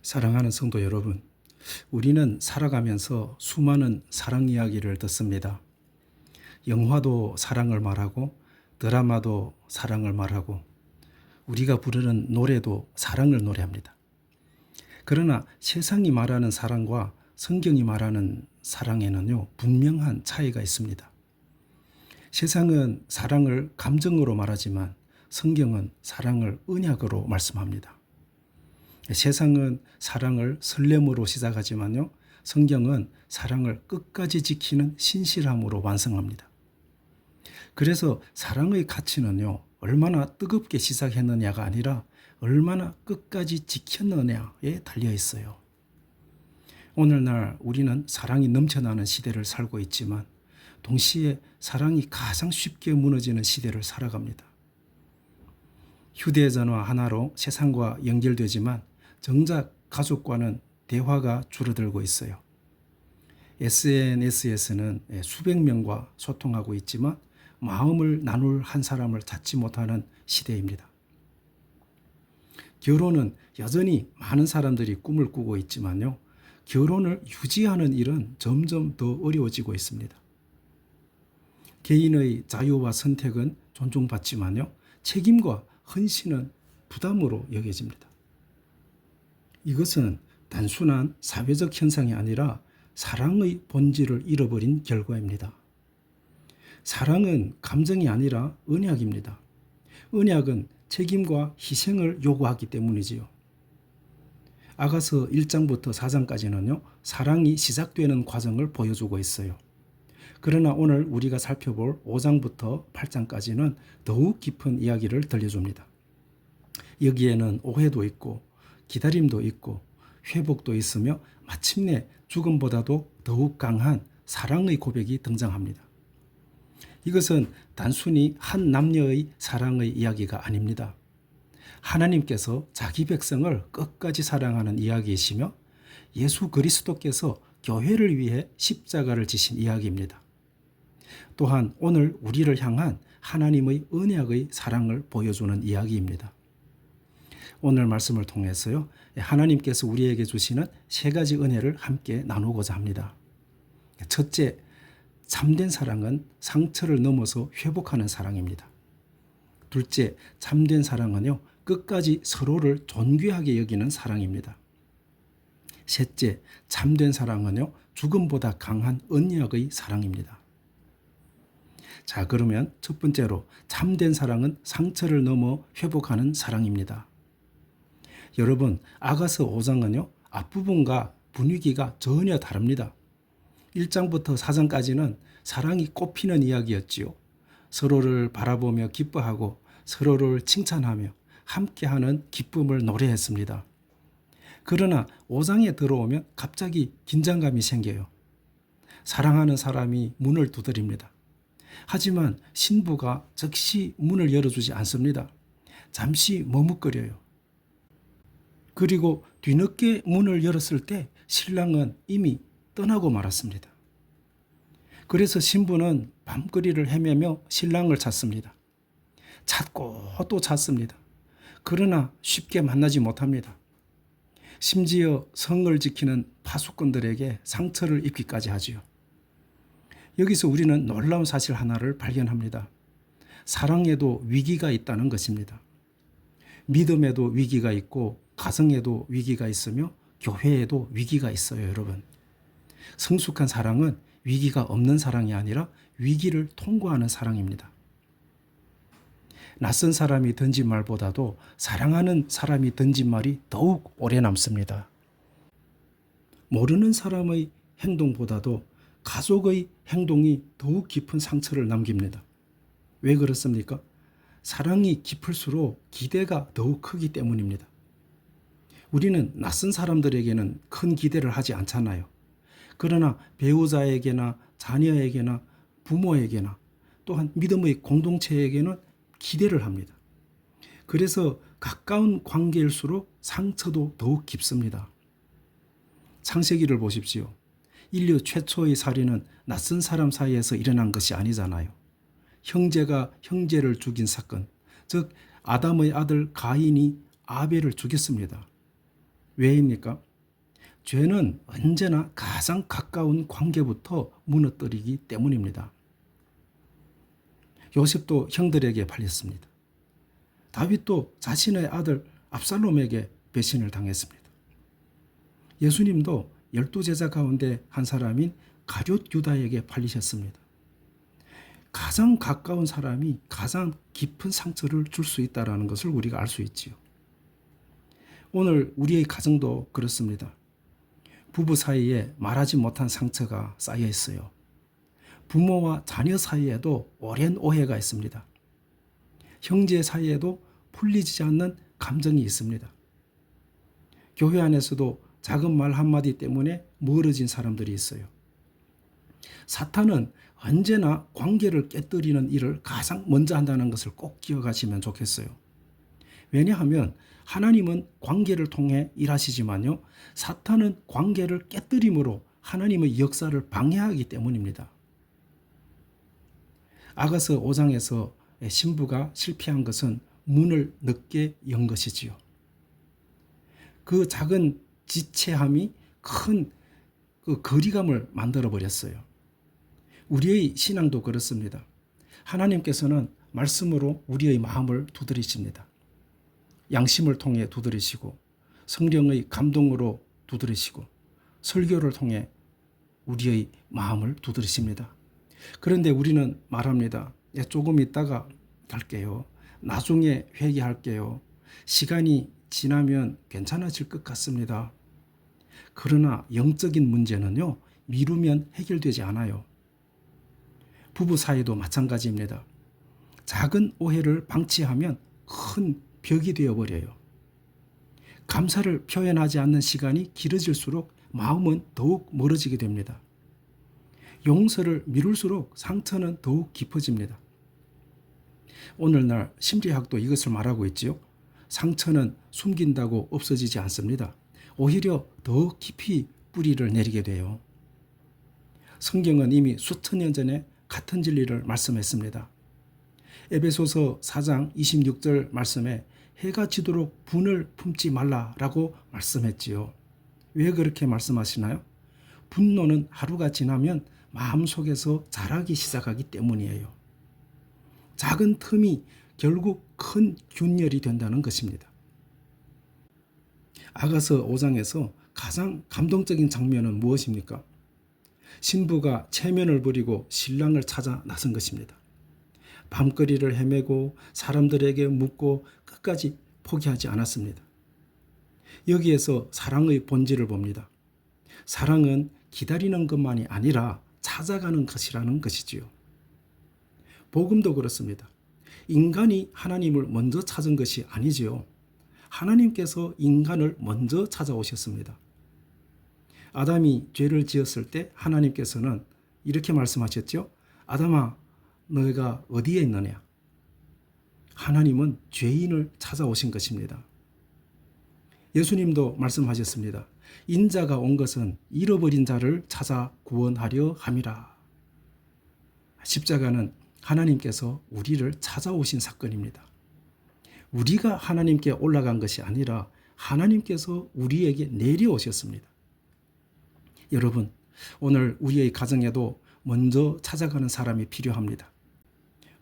사랑하는 성도 여러분, 우리는 살아가면서 수많은 사랑 이야기를 듣습니다. 영화도 사랑을 말하고 드라마도 사랑을 말하고 우리가 부르는 노래도 사랑을 노래합니다. 그러나 세상이 말하는 사랑과 성경이 말하는 사랑에는요, 분명한 차이가 있습니다. 세상은 사랑을 감정으로 말하지만 성경은 사랑을 언약으로 말씀합니다. 세상은 사랑을 설렘으로 시작하지만요, 성경은 사랑을 끝까지 지키는 신실함으로 완성합니다. 그래서 사랑의 가치는요, 얼마나 뜨겁게 시작했느냐가 아니라 얼마나 끝까지 지켰느냐에 달려 있어요. 오늘날 우리는 사랑이 넘쳐나는 시대를 살고 있지만 동시에 사랑이 가장 쉽게 무너지는 시대를 살아갑니다. 휴대전화 하나로 세상과 연결되지만 정작 가족과는 대화가 줄어들고 있어요. SNS에서는 수백 명과 소통하고 있지만 마음을 나눌 한 사람을 찾지 못하는 시대입니다. 결혼은 여전히 많은 사람들이 꿈을 꾸고 있지만요, 결혼을 유지하는 일은 점점 더 어려워지고 있습니다. 개인의 자유와 선택은 존중받지만요, 책임과 헌신은 부담으로 여겨집니다. 이것은 단순한 사회적 현상이 아니라 사랑의 본질을 잃어버린 결과입니다. 사랑은 감정이 아니라 언약입니다. 언약은 책임과 희생을 요구하기 때문이지요. 아가서 1장부터 4장까지는요, 사랑이 시작되는 과정을 보여주고 있어요. 그러나 오늘 우리가 살펴볼 5장부터 8장까지는 더욱 깊은 이야기를 들려줍니다. 여기에는 오해도 있고 기다림도 있고 회복도 있으며 마침내 죽음보다도 더욱 강한 사랑의 고백이 등장합니다. 이것은 단순히 한 남녀의 사랑의 이야기가 아닙니다. 하나님께서 자기 백성을 끝까지 사랑하는 이야기이시며 예수 그리스도께서 교회를 위해 십자가를 지신 이야기입니다. 또한 오늘 우리를 향한 하나님의 언약의 사랑을 보여주는 이야기입니다. 오늘 말씀을 통해서요, 하나님께서 우리에게 주시는 세 가지 은혜를 함께 나누고자 합니다. 첫째, 참된 사랑은 상처를 넘어서 회복하는 사랑입니다. 둘째, 참된 사랑은요, 끝까지 서로를 존귀하게 여기는 사랑입니다. 셋째, 참된 사랑은요, 죽음보다 강한 언약의 사랑입니다. 자, 그러면 첫 번째로 참된 사랑은 상처를 넘어 회복하는 사랑입니다. 여러분, 아가서 5장은요, 앞부분과 분위기가 전혀 다릅니다. 1장부터 4장까지는 사랑이 꽃피는 이야기였지요. 서로를 바라보며 기뻐하고 서로를 칭찬하며 함께하는 기쁨을 노래했습니다. 그러나 5장에 들어오면 갑자기 긴장감이 생겨요. 사랑하는 사람이 문을 두드립니다. 하지만 신부가 즉시 문을 열어주지 않습니다. 잠시 머뭇거려요. 그리고 뒤늦게 문을 열었을 때 신랑은 이미 떠나고 말았습니다. 그래서 신부는 밤거리를 헤매며 신랑을 찾습니다. 찾고 또 찾습니다. 그러나 쉽게 만나지 못합니다. 심지어 성을 지키는 파수꾼들에게 상처를 입기까지 하지요. 여기서 우리는 놀라운 사실 하나를 발견합니다. 사랑에도 위기가 있다는 것입니다. 믿음에도 위기가 있고 가정에도 위기가 있으며 교회에도 위기가 있어요, 여러분. 성숙한 사랑은 위기가 없는 사랑이 아니라 위기를 통과하는 사랑입니다. 낯선 사람이 던진 말보다도 사랑하는 사람이 던진 말이 더욱 오래 남습니다. 모르는 사람의 행동보다도 가족의 행동이 더욱 깊은 상처를 남깁니다. 왜 그렇습니까? 사랑이 깊을수록 기대가 더욱 크기 때문입니다. 우리는 낯선 사람들에게는 큰 기대를 하지 않잖아요. 그러나 배우자에게나 자녀에게나 부모에게나 또한 믿음의 공동체에게는 기대를 합니다. 그래서 가까운 관계일수록 상처도 더욱 깊습니다. 창세기를 보십시오. 인류 최초의 살인은 낯선 사람 사이에서 일어난 것이 아니잖아요. 형제가 형제를 죽인 사건, 즉 아담의 아들 가인이 아벨을 죽였습니다. 왜입니까? 죄는 언제나 가장 가까운 관계부터 무너뜨리기 때문입니다. 요셉도 형들에게 팔렸습니다. 다윗도 자신의 아들 압살롬에게 배신을 당했습니다. 예수님도 12제자 가운데 한 사람인 가룟 유다에게 팔리셨습니다. 가장 가까운 사람이 가장 깊은 상처를 줄 수 있다는 것을 우리가 알 수 있지요. 오늘 우리의 가정도 그렇습니다. 부부 사이에 말하지 못한 상처가 쌓여 있어요. 부모와 자녀 사이에도 오랜 오해가 있습니다. 형제 사이에도 풀리지 않는 감정이 있습니다. 교회 안에서도 작은 말 한마디 때문에 멀어진 사람들이 있어요. 사탄은 언제나 관계를 깨뜨리는 일을 가장 먼저 한다는 것을 꼭 기억하시면 좋겠어요. 왜냐하면 하나님은 관계를 통해 일하시지만요, 사탄은 관계를 깨뜨림으로 하나님의 역사를 방해하기 때문입니다. 아가서 5장에서 신부가 실패한 것은 문을 늦게 연 것이지요. 그 작은 지체함이 큰 그 거리감을 만들어 버렸어요. 우리의 신앙도 그렇습니다. 하나님께서는 말씀으로 우리의 마음을 두드리십니다. 양심을 통해 두드리시고 성령의 감동으로 두드리시고 설교를 통해 우리의 마음을 두드리십니다. 그런데 우리는 말합니다. 조금 있다가 갈게요. 나중에 회개할게요. 시간이 지나면 괜찮아질 것 같습니다. 그러나 영적인 문제는요, 미루면 해결되지 않아요. 부부 사이도 마찬가지입니다. 작은 오해를 방치하면 큰 벽이 되어버려요. 감사를 표현하지 않는 시간이 길어질수록 마음은 더욱 멀어지게 됩니다. 용서를 미룰수록 상처는 더욱 깊어집니다. 오늘날 심리학도 이것을 말하고 있지요. 상처는 숨긴다고 없어지지 않습니다. 오히려 더 깊이 뿌리를 내리게 돼요. 성경은 이미 수천 년 전에 같은 진리를 말씀했습니다. 에베소서 4장 26절 말씀에 해가 지도록 분을 품지 말라라고 말씀했지요. 왜 그렇게 말씀하시나요? 분노는 하루가 지나면 마음속에서 자라기 시작하기 때문이에요. 작은 틈이 결국 큰 균열이 된다는 것입니다. 아가서 5장에서 가장 감동적인 장면은 무엇입니까? 신부가 체면을 부리고 신랑을 찾아 나선 것입니다. 밤거리를 헤매고 사람들에게 묻고 끝까지 포기하지 않았습니다. 여기에서 사랑의 본질을 봅니다. 사랑은 기다리는 것만이 아니라 찾아가는 것이라는 것이지요. 복음도 그렇습니다. 인간이 하나님을 먼저 찾은 것이 아니지요. 하나님께서 인간을 먼저 찾아오셨습니다. 아담이 죄를 지었을 때 하나님께서는 이렇게 말씀하셨죠. 아담아, 너희가 어디에 있느냐? 하나님은 죄인을 찾아오신 것입니다. 예수님도 말씀하셨습니다. 인자가 온 것은 잃어버린 자를 찾아 구원하려 함이라. 십자가는 하나님께서 우리를 찾아오신 사건입니다. 우리가 하나님께 올라간 것이 아니라 하나님께서 우리에게 내려오셨습니다. 여러분, 오늘 우리의 가정에도 먼저 찾아가는 사람이 필요합니다.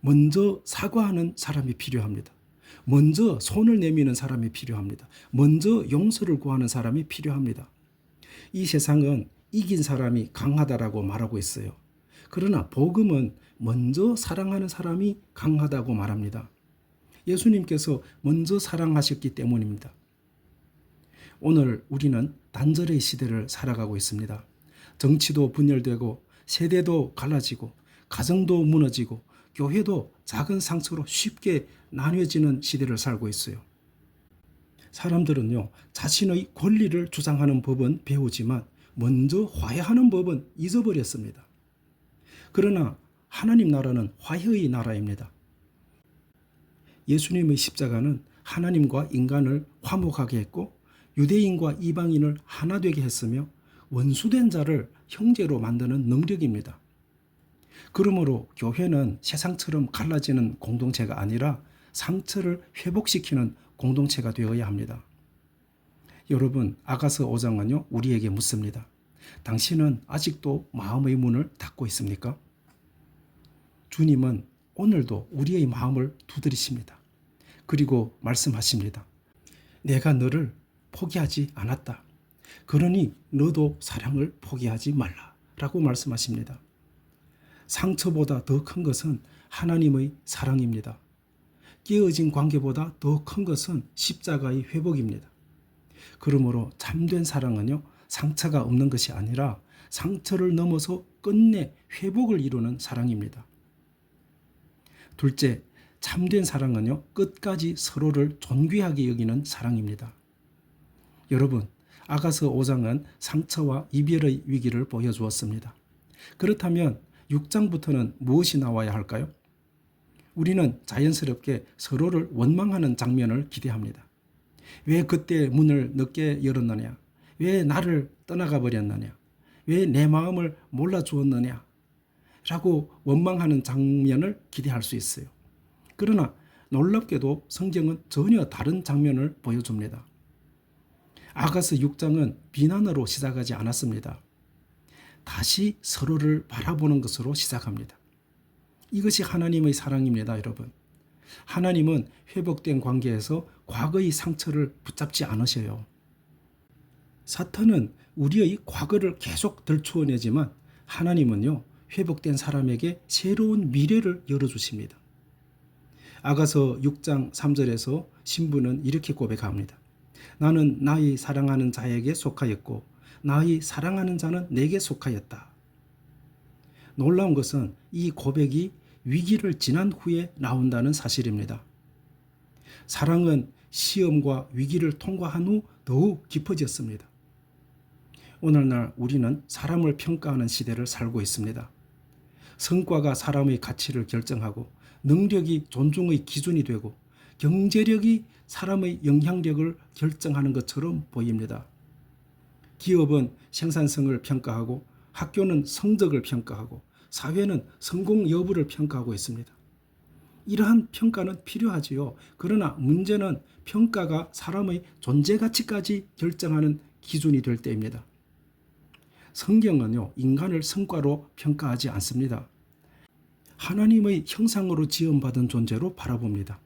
먼저 사과하는 사람이 필요합니다. 먼저 손을 내미는 사람이 필요합니다. 먼저 용서를 구하는 사람이 필요합니다. 이 세상은 이긴 사람이 강하다라고 말하고 있어요. 그러나 복음은 먼저 사랑하는 사람이 강하다고 말합니다. 예수님께서 먼저 사랑하셨기 때문입니다. 오늘 우리는 단절의 시대를 살아가고 있습니다. 정치도 분열되고 세대도 갈라지고 가정도 무너지고 교회도 작은 상처로 쉽게 나뉘어지는 시대를 살고 있어요. 사람들은요, 자신의 권리를 주장하는 법은 배우지만 먼저 화해하는 법은 잊어버렸습니다. 그러나 하나님 나라는 화해의 나라입니다. 예수님의 십자가는 하나님과 인간을 화목하게 했고 유대인과 이방인을 하나 되게 했으며 원수된 자를 형제로 만드는 능력입니다. 그러므로 교회는 세상처럼 갈라지는 공동체가 아니라 상처를 회복시키는 공동체가 되어야 합니다. 여러분, 아가서 5장은요, 우리에게 묻습니다. 당신은 아직도 마음의 문을 닫고 있습니까? 주님은 오늘도 우리의 마음을 두드리십니다. 그리고 말씀하십니다. 내가 너를 포기하지 않았다. 그러니 너도 사랑을 포기하지 말라. 라고 말씀하십니다. 상처보다 더 큰 것은 하나님의 사랑입니다. 깨어진 관계보다 더 큰 것은 십자가의 회복입니다. 그러므로 참된 사랑은요, 상처가 없는 것이 아니라 상처를 넘어서 끝내 회복을 이루는 사랑입니다. 둘째, 참된 사랑은요, 끝까지 서로를 존귀하게 여기는 사랑입니다. 여러분, 아가서 5장은 상처와 이별의 위기를 보여주었습니다. 그렇다면 6장부터는 무엇이 나와야 할까요? 우리는 자연스럽게 서로를 원망하는 장면을 기대합니다. 왜 그때 문을 늦게 열었느냐? 왜 나를 떠나가 버렸느냐? 왜 내 마음을 몰라주었느냐? 라고 원망하는 장면을 기대할 수 있어요. 그러나 놀랍게도 성경은 전혀 다른 장면을 보여줍니다. 아가서 6장은 비난으로 시작하지 않았습니다. 다시 서로를 바라보는 것으로 시작합니다. 이것이 하나님의 사랑입니다, 여러분. 하나님은 회복된 관계에서 과거의 상처를 붙잡지 않으셔요. 사탄은 우리의 과거를 계속 들추어내지만 하나님은요, 회복된 사람에게 새로운 미래를 열어주십니다. 아가서 6장 3절에서 신부는 이렇게 고백합니다. 나는 나의 사랑하는 자에게 속하였고 나의 사랑하는 자는 내게 속하였다. 놀라운 것은 이 고백이 위기를 지난 후에 나온다는 사실입니다. 사랑은 시험과 위기를 통과한 후 더욱 깊어졌습니다. 오늘날 우리는 사람을 평가하는 시대를 살고 있습니다. 성과가 사람의 가치를 결정하고 능력이 존중의 기준이 되고 경제력이 사람의 영향력을 결정하는 것처럼 보입니다. 기업은 생산성을 평가하고 학교는 성적을 평가하고 사회는 성공 여부를 평가하고 있습니다. 이러한 평가는 필요하지요. 그러나 문제는 평가가 사람의 존재 가치까지 결정하는 기준이 될 때입니다. 성경은요, 인간을 성과로 평가하지 않습니다. 하나님의 형상으로 지음받은 존재로 바라봅니다.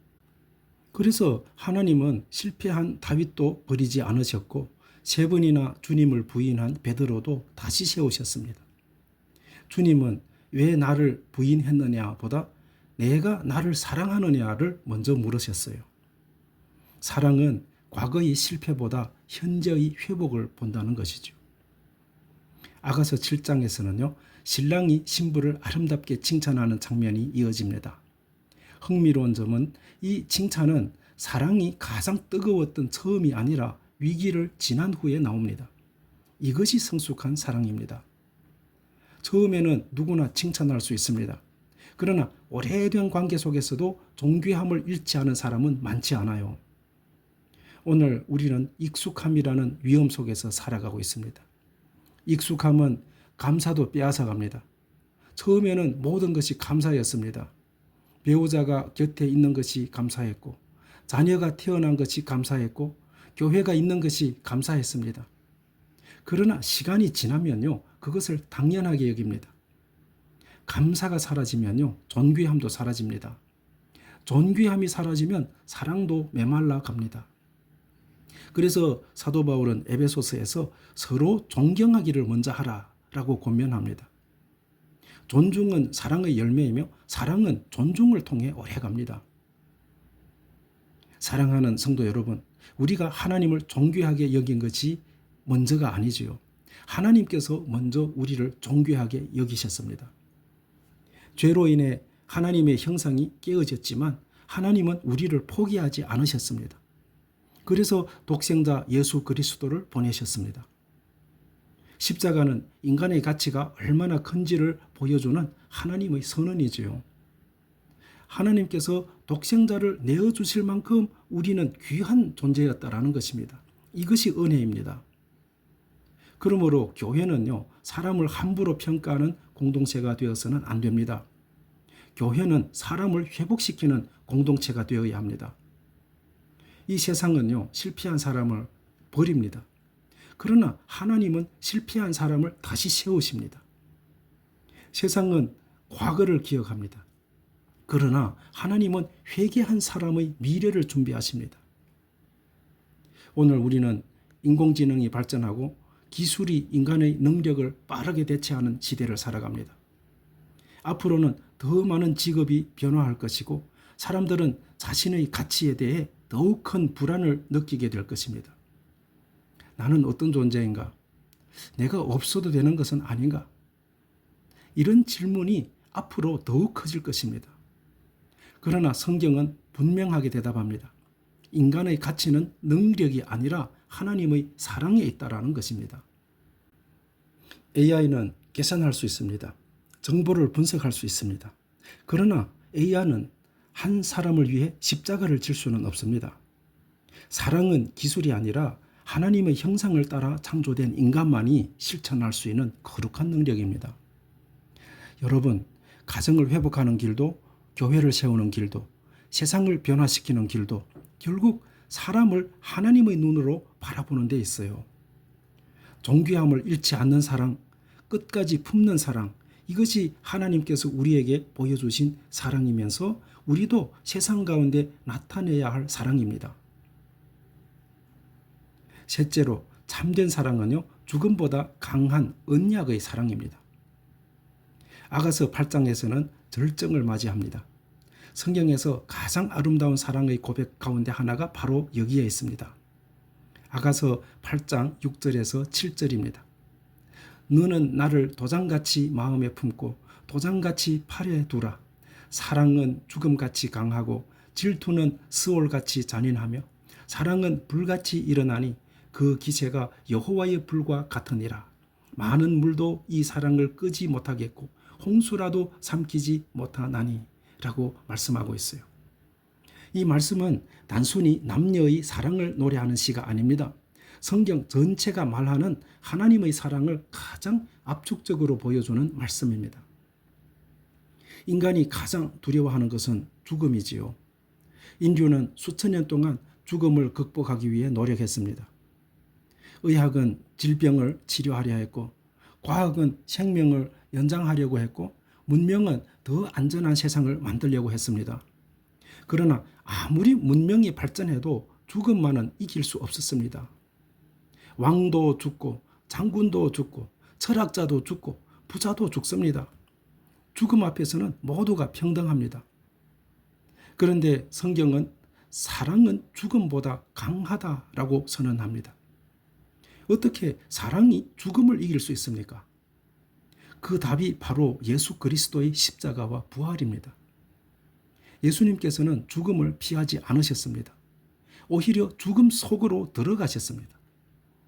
그래서 하나님은 실패한 다윗도 버리지 않으셨고 3번이나 주님을 부인한 베드로도 다시 세우셨습니다. 주님은 왜 나를 부인했느냐 보다 내가 나를 사랑하느냐를 먼저 물으셨어요. 사랑은 과거의 실패보다 현재의 회복을 본다는 것이죠. 아가서 7장에서는요, 신랑이 신부를 아름답게 칭찬하는 장면이 이어집니다. 흥미로운 점은 이 칭찬은 사랑이 가장 뜨거웠던 처음이 아니라 위기를 지난 후에 나옵니다. 이것이 성숙한 사랑입니다. 처음에는 누구나 칭찬할 수 있습니다. 그러나 오래된 관계 속에서도 존귀함을 잃지 않은 사람은 많지 않아요. 오늘 우리는 익숙함이라는 위험 속에서 살아가고 있습니다. 익숙함은 감사도 빼앗아갑니다. 처음에는 모든 것이 감사였습니다. 배우자가 곁에 있는 것이 감사했고, 자녀가 태어난 것이 감사했고, 교회가 있는 것이 감사했습니다. 그러나 시간이 지나면요, 그것을 당연하게 여깁니다. 감사가 사라지면요, 존귀함도 사라집니다. 존귀함이 사라지면 사랑도 메말라 갑니다. 그래서 사도 바울은 에베소서에서 서로 존경하기를 먼저 하라라고 권면합니다. 존중은 사랑의 열매이며 사랑은 존중을 통해 오래갑니다. 사랑하는 성도 여러분, 우리가 하나님을 존귀하게 여긴 것이 먼저가 아니지요. 하나님께서 먼저 우리를 존귀하게 여기셨습니다. 죄로 인해 하나님의 형상이 깨어졌지만 하나님은 우리를 포기하지 않으셨습니다. 그래서 독생자 예수 그리스도를 보내셨습니다. 십자가는 인간의 가치가 얼마나 큰지를 보여주는 하나님의 선언이지요. 하나님께서 독생자를 내어주실 만큼 우리는 귀한 존재였다라는 것입니다. 이것이 은혜입니다. 그러므로 교회는요, 사람을 함부로 평가하는 공동체가 되어서는 안 됩니다. 교회는 사람을 회복시키는 공동체가 되어야 합니다. 이 세상은요, 실패한 사람을 버립니다. 그러나 하나님은 실패한 사람을 다시 세우십니다. 세상은 과거를 기억합니다. 그러나 하나님은 회개한 사람의 미래를 준비하십니다. 오늘 우리는 인공지능이 발전하고 기술이 인간의 능력을 빠르게 대체하는 시대를 살아갑니다. 앞으로는 더 많은 직업이 변화할 것이고 사람들은 자신의 가치에 대해 더욱 큰 불안을 느끼게 될 것입니다. 나는 어떤 존재인가? 내가 없어도 되는 것은 아닌가? 이런 질문이 앞으로 더욱 커질 것입니다. 그러나 성경은 분명하게 대답합니다. 인간의 가치는 능력이 아니라 하나님의 사랑에 있다라는 것입니다. AI는 계산할 수 있습니다. 정보를 분석할 수 있습니다. 그러나 AI는 한 사람을 위해 십자가를 질 수는 없습니다. 사랑은 기술이 아니라 하나님의 형상을 따라 창조된 인간만이 실천할 수 있는 거룩한 능력입니다. 여러분, 가정을 회복하는 길도, 교회를 세우는 길도, 세상을 변화시키는 길도 결국 사람을 하나님의 눈으로 바라보는 데 있어요. 존귀함을 잃지 않는 사랑, 끝까지 품는 사랑, 이것이 하나님께서 우리에게 보여주신 사랑이면서 우리도 세상 가운데 나타내야 할 사랑입니다. 셋째로, 참된 사랑은요, 죽음보다 강한 언약의 사랑입니다. 아가서 8장에서는 절정을 맞이합니다. 성경에서 가장 아름다운 사랑의 고백 가운데 하나가 바로 여기에 있습니다. 아가서 8장 6절에서 7절입니다. 너는 나를 도장같이 마음에 품고 도장같이 팔에 두라. 사랑은 죽음같이 강하고 질투는 스올같이 잔인하며 사랑은 불같이 일어나니 그 기세가 여호와의 불과 같으니라. 많은 물도 이 사랑을 끄지 못하겠고 홍수라도 삼키지 못하나니 라고 말씀하고 있어요. 이 말씀은 단순히 남녀의 사랑을 노래하는 시가 아닙니다. 성경 전체가 말하는 하나님의 사랑을 가장 압축적으로 보여주는 말씀입니다. 인간이 가장 두려워하는 것은 죽음이지요. 인류는 수천 년 동안 죽음을 극복하기 위해 노력했습니다. 의학은 질병을 치료하려 했고, 과학은 생명을 연장하려고 했고, 문명은 더 안전한 세상을 만들려고 했습니다. 그러나 아무리 문명이 발전해도 죽음만은 이길 수 없었습니다. 왕도 죽고 장군도 죽고 철학자도 죽고 부자도 죽습니다. 죽음 앞에서는 모두가 평등합니다. 그런데 성경은 사랑은 죽음보다 강하다라고 선언합니다. 어떻게 사랑이 죽음을 이길 수 있습니까? 그 답이 바로 예수 그리스도의 십자가와 부활입니다. 예수님께서는 죽음을 피하지 않으셨습니다. 오히려 죽음 속으로 들어가셨습니다.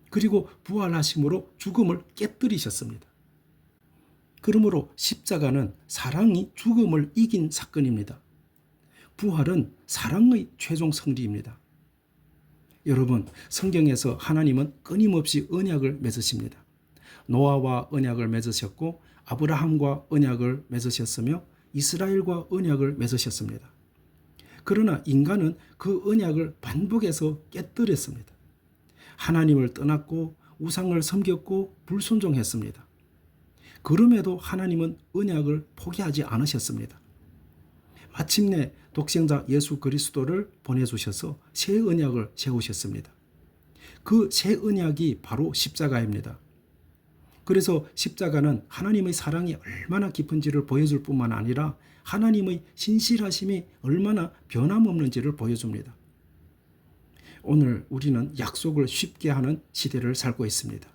그리고 부활하심으로 죽음을 깨뜨리셨습니다. 그러므로 십자가는 사랑이 죽음을 이긴 사건입니다. 부활은 사랑의 최종 승리입니다. 여러분, 성경에서 하나님은 끊임없이 언약을 맺으십니다. 노아와 언약을 맺으셨고 아브라함과 언약을 맺으셨으며 이스라엘과 언약을 맺으셨습니다. 그러나 인간은 그 언약을 반복해서 깨뜨렸습니다. 하나님을 떠났고 우상을 섬겼고 불순종했습니다. 그럼에도 하나님은 언약을 포기하지 않으셨습니다. 마침내 독생자 예수 그리스도를 보내주셔서 새 언약을 세우셨습니다. 그 새 언약이 바로 십자가입니다. 그래서 십자가는 하나님의 사랑이 얼마나 깊은지를 보여줄 뿐만 아니라 하나님의 신실하심이 얼마나 변함없는지를 보여줍니다. 오늘 우리는 약속을 쉽게 하는 시대를 살고 있습니다.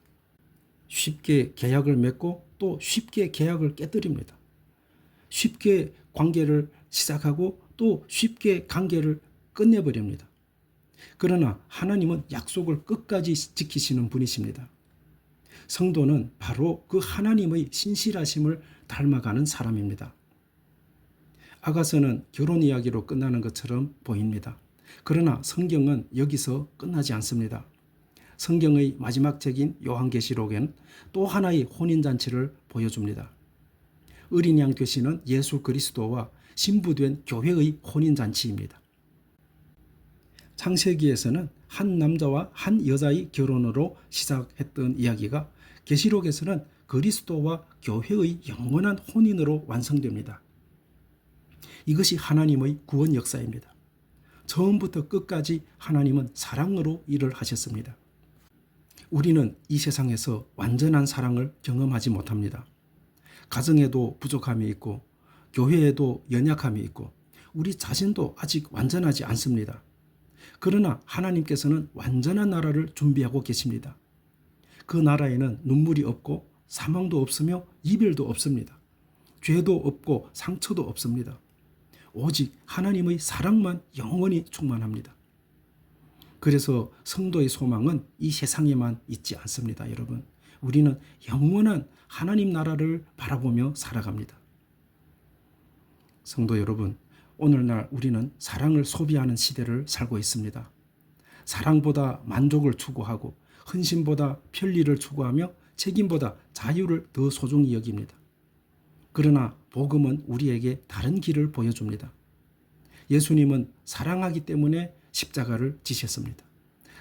쉽게 계약을 맺고 또 쉽게 계약을 깨뜨립니다. 쉽게 관계를 시작하고 또 쉽게 관계를 끝내버립니다. 그러나 하나님은 약속을 끝까지 지키시는 분이십니다. 성도는 바로 그 하나님의 신실하심을 닮아가는 사람입니다. 아가서는 결혼 이야기로 끝나는 것처럼 보입니다. 그러나 성경은 여기서 끝나지 않습니다. 성경의 마지막 책인 요한계시록엔 또 하나의 혼인잔치를 보여줍니다. 어린 양 되시는 예수 그리스도와 신부된 교회의 혼인잔치입니다. 창세기에서는 한 남자와 한 여자의 결혼으로 시작했던 이야기가 계시록에서는 그리스도와 교회의 영원한 혼인으로 완성됩니다. 이것이 하나님의 구원 역사입니다. 처음부터 끝까지 하나님은 사랑으로 일을 하셨습니다. 우리는 이 세상에서 완전한 사랑을 경험하지 못합니다. 가정에도 부족함이 있고 교회에도 연약함이 있고 우리 자신도 아직 완전하지 않습니다. 그러나 하나님께서는 완전한 나라를 준비하고 계십니다. 그 나라에는 눈물이 없고 사망도 없으며 이별도 없습니다. 죄도 없고 상처도 없습니다. 오직 하나님의 사랑만 영원히 충만합니다. 그래서 성도의 소망은 이 세상에만 있지 않습니다, 여러분. 우리는 영원한 하나님 나라를 바라보며 살아갑니다. 성도 여러분, 오늘날 우리는 사랑을 소비하는 시대를 살고 있습니다. 사랑보다 만족을 추구하고 헌신보다 편리를 추구하며 책임보다 자유를 더 소중히 여깁니다. 그러나 복음은 우리에게 다른 길을 보여줍니다. 예수님은 사랑하기 때문에 십자가를 지셨습니다.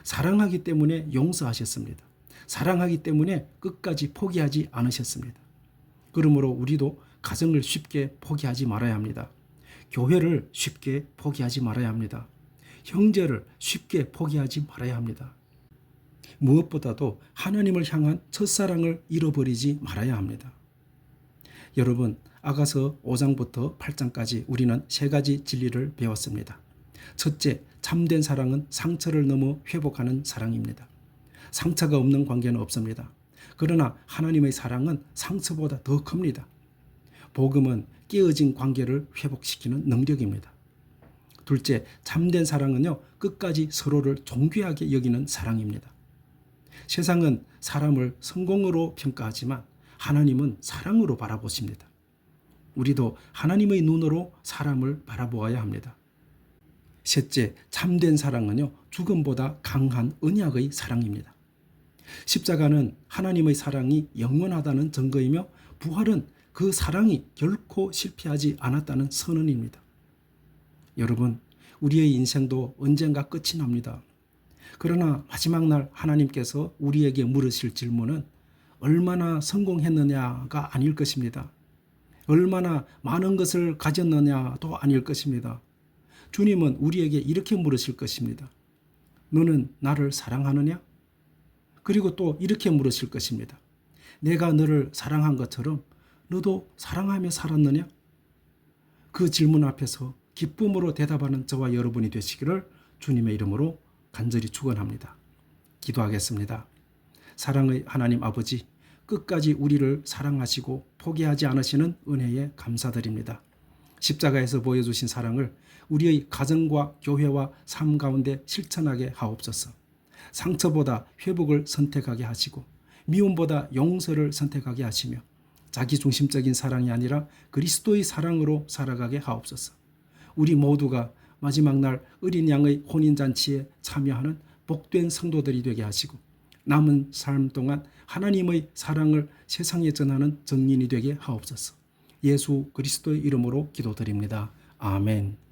사랑하기 때문에 용서하셨습니다. 사랑하기 때문에 끝까지 포기하지 않으셨습니다. 그러므로 우리도 가정을 쉽게 포기하지 말아야 합니다. 교회를 쉽게 포기하지 말아야 합니다. 형제를 쉽게 포기하지 말아야 합니다. 무엇보다도 하나님을 향한 첫사랑을 잃어버리지 말아야 합니다. 여러분, 아가서 5장부터 8장까지 우리는 세 가지 진리를 배웠습니다. 첫째, 참된 사랑은 상처를 넘어 회복하는 사랑입니다. 상처가 없는 관계는 없습니다. 그러나 하나님의 사랑은 상처보다 더 큽니다. 복음은 깨어진 관계를 회복시키는 능력입니다. 둘째, 참된 사랑은요, 끝까지 서로를 존귀하게 여기는 사랑입니다. 세상은 사람을 성공으로 평가하지만 하나님은 사랑으로 바라보십니다. 우리도 하나님의 눈으로 사람을 바라보아야 합니다. 셋째, 참된 사랑은요, 죽음보다 강한 언약의 사랑입니다. 십자가는 하나님의 사랑이 영원하다는 증거이며 부활은 그 사랑이 결코 실패하지 않았다는 선언입니다. 여러분, 우리의 인생도 언젠가 끝이 납니다. 그러나 마지막 날 하나님께서 우리에게 물으실 질문은 얼마나 성공했느냐가 아닐 것입니다. 얼마나 많은 것을 가졌느냐도 아닐 것입니다. 주님은 우리에게 이렇게 물으실 것입니다. 너는 나를 사랑하느냐? 그리고 또 이렇게 물으실 것입니다. 내가 너를 사랑한 것처럼 너도 사랑하며 살았느냐? 그 질문 앞에서 기쁨으로 대답하는 저와 여러분이 되시기를 주님의 이름으로 간절히 축원합니다. 기도하겠습니다. 사랑의 하나님 아버지, 끝까지 우리를 사랑하시고 포기하지 않으시는 은혜에 감사드립니다. 십자가에서 보여주신 사랑을 우리의 가정과 교회와 삶 가운데 실천하게 하옵소서. 상처보다 회복을 선택하게 하시고 미움보다 용서를 선택하게 하시며 자기중심적인 사랑이 아니라 그리스도의 사랑으로 살아가게 하옵소서. 우리 모두가 마지막 날 어린 양의 혼인잔치에 참여하는 복된 성도들이 되게 하시고 남은 삶 동안 하나님의 사랑을 세상에 전하는 증인이 되게 하옵소서. 예수 그리스도의 이름으로 기도드립니다. 아멘.